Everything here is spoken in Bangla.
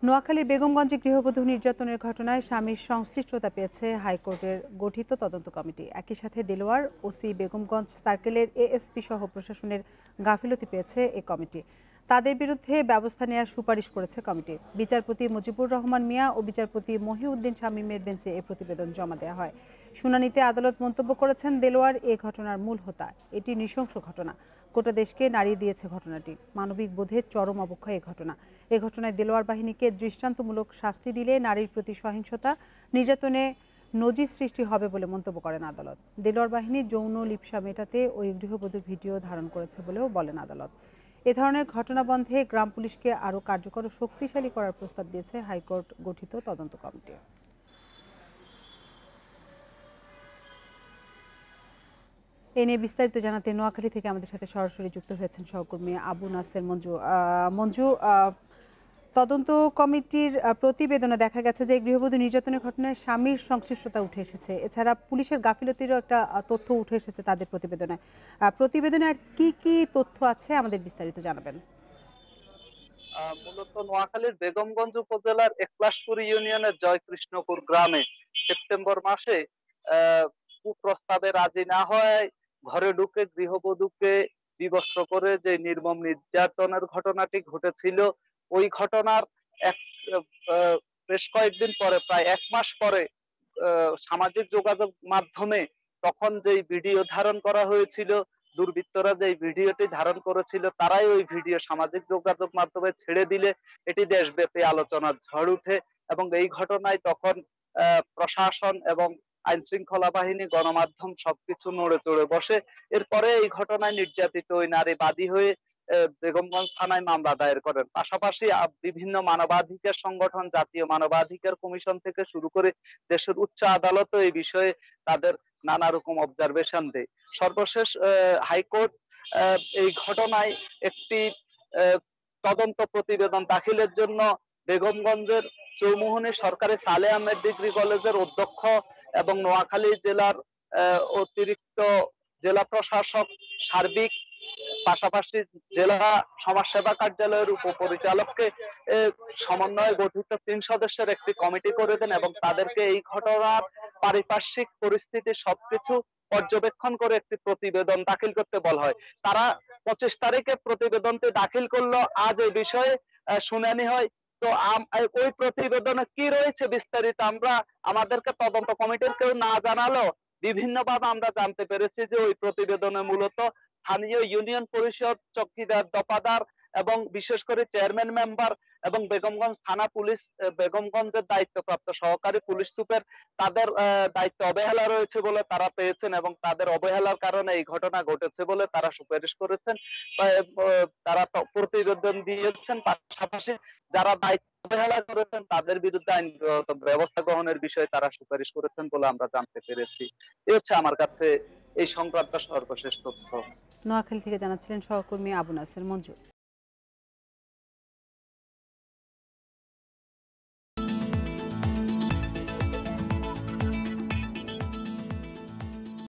নোয়াখালীর বেগমগঞ্জে গৃহবধূ নির্যাতনের ঘটনায় স্বামীর সংশ্লিষ্টতা পেয়েছে হাইকোর্টের গঠিত তদন্ত কমিটি। একই সাথে দেলোয়ার ওসি বেগমগঞ্জ সার্কেলের এএসপি সহ প্রশাসনের গাফিলতি পেয়েছে এ কমিটি। তাদের বিরুদ্ধে ব্যবস্থা নেওয়ার সুপারিশ করেছে কমিটি। বিচারপতি মুজিবুর রহমান মিয়া ও বিচারপতি মহিউদ্দিন শামীমের বেঞ্চে এ প্রতিবেদন জমা দেওয়া হয়। শুনানিতে আদালত মন্তব্য করেছেন, দেলোয়ার এ ঘটনার মূল হোতা। এটি নৃশংস ঘটনা, গোটা দেশকে নাড়িয়ে দিয়েছে ঘটনাটি। মানবিক বোধের চরম অবক্ষয় এ ঘটনা। এ ঘটনায় দেলোয়ার বাহিনীকে দৃষ্টান্তমূলক শাস্তি দিলে নারীর প্রতি সহিংসতা, নির্যাতনে নজির সৃষ্টি হবে বলে মন্তব্য করেন আদালত। দেলোয়ার বাহিনী যৌন লিপ্সা মেটাতে ওই গৃহবধূর ভিডিও ধারণ করেছে বলেও বলেন আদালত। এ ধরনের ঘটনা বন্ধে গ্রাম পুলিশকে আরও কার্যকর ও শক্তিশালী করার প্রস্তাব দিয়েছে হাইকোর্ট গঠিত তদন্ত কমিটি। এ নিয়ে বিস্তারিত জানাতে নোয়াখালী থেকে আমাদের সাথে সরাসরি যুক্ত হয়েছেন সহকর্মী আবু নাসের মঞ্জু। মঞ্জু, তদন্ত কমিটির প্রতিবেদনে দেখা গেছে যে গৃহবধূ নির্যাতনের ঘটনায় স্বামীর সংশ্লিষ্টতা উঠে এসেছে। এছাড়া পুলিশের গাফিলতিরও একটা তথ্য উঠে এসেছে তাদের প্রতিবেদনে। প্রতিবেদনে আর কি কি তথ্য আছে আমাদের বিস্তারিত জানাবেন। মূলত নোয়াখালীর বেগমগঞ্জ উপজেলার একলাশপুর ইউনিয়নের জয়কৃষ্ণপুর গ্রামে সেপ্টেম্বর মাসে কুপ্রস্তাবে রাজি না হয় ঘরে ঢুকে গৃহবধূকে বিবস্ত্র করে যে নির্মম নির্যাতনের ঘটনাটি ঘটেছিল, ওই ঘটনার এক বেশ কয়েকদিন পরে, প্রায় 1 মাস পরে, সামাজিক যোগাযোগ মাধ্যমে তখন যেই ভিডিও ধারণ করা হয়েছিল, দুর্বৃত্তরা যে ভিডিওটি ধারণ করেছিল তারাই ওই ভিডিও সামাজিক যোগাযোগ মাধ্যমে ছেড়ে দিলে এটি দেশব্যাপী আলোচনার ঝড় উঠে এবং এই ঘটনায় তখন প্রশাসন এবং আইন শৃঙ্খলা বাহিনী, গণমাধ্যম সবকিছু নড়ে চড়ে বসে। এরপরে এই ঘটনায় নির্যাতিত ওই নারী বাদী হয়ে বেগমগঞ্জ থানায় মামলা দায়ের করেন। পাশাপাশি বিভিন্ন মানবাধিকার সংগঠন, জাতীয় মানবাধিকার কমিশন থেকে শুরু করে দেশের উচ্চ আদালতও এই বিষয়ে তাদের নানা রকম অবজারভেশন দেয়। সর্বশেষ হাইকোর্ট এই ঘটনায় একটি তদন্ত প্রতিবেদন দাখিলের জন্য বেগমগঞ্জের চৌমুহনী সরকারি সালেহ আহমেদ ডিগ্রি কলেজের অধ্যক্ষ এবং নোয়াখালী জেলার অতিরিক্ত জেলা প্রশাসক সার্বিক, পাশাপাশি জেলা সমাজসেবা কার্যালয়ের উপপরিচালককে সমন্বয়ে গঠিত 3 সদস্যের একটি কমিটি করে দেন এবং তাদেরকে এই ঘটনার পারিপার্শ্বিক পরিস্থিতি সবকিছু পর্যবেক্ষণ করে একটি প্রতিবেদন দাখিল করতে বলা হয়। তারা 25 তারিখে প্রতিবেদনটি দাখিল করলো। আজ এই বিষয়ে শুনানি হয়। তো ওই প্রতিবেদনে কি রয়েছে বিস্তারিত আমরা, আমাদেরকে তদন্ত কমিটির কেউ না জানালো বিভিন্নভাবে আমরা জানতে পেরেছি যে ওই প্রতিবেদনে মূলত স্থানীয় ইউনিয়ন পরিষদ, চৌকিদার, দফাদার এবং বিশেষ করে চেয়ারম্যান মেম্বার এবং বেগমগঞ্জ থানা পুলিশ, বেগমগঞ্জের দায়িত্বপ্রাপ্ত সহকারী পুলিশ সুপার, তাদের দায়িত্ব অবহেলা রয়েছে বলে তারা পেয়েছেন এবং তাদের অবহেলার কারণে এই ঘটনা ঘটেছে বলে তারা সুপারিশ করেছেন। তারা প্রতিবেদন দিয়েছেন। পাশাপাশি যারা দায়িত্ব অবহেলা করেছেন তাদের বিরুদ্ধে আইনগত ব্যবস্থা গ্রহণের বিষয়ে তারা সুপারিশ করেছেন বলে আমরা জানতে পেরেছি। এই হচ্ছে আমার কাছে এই সংক্রান্ত সর্বশেষ তথ্য। নোয়াখালী থেকে জানাচ্ছিলেন সহকর্মী আবু নাসের মঞ্জু।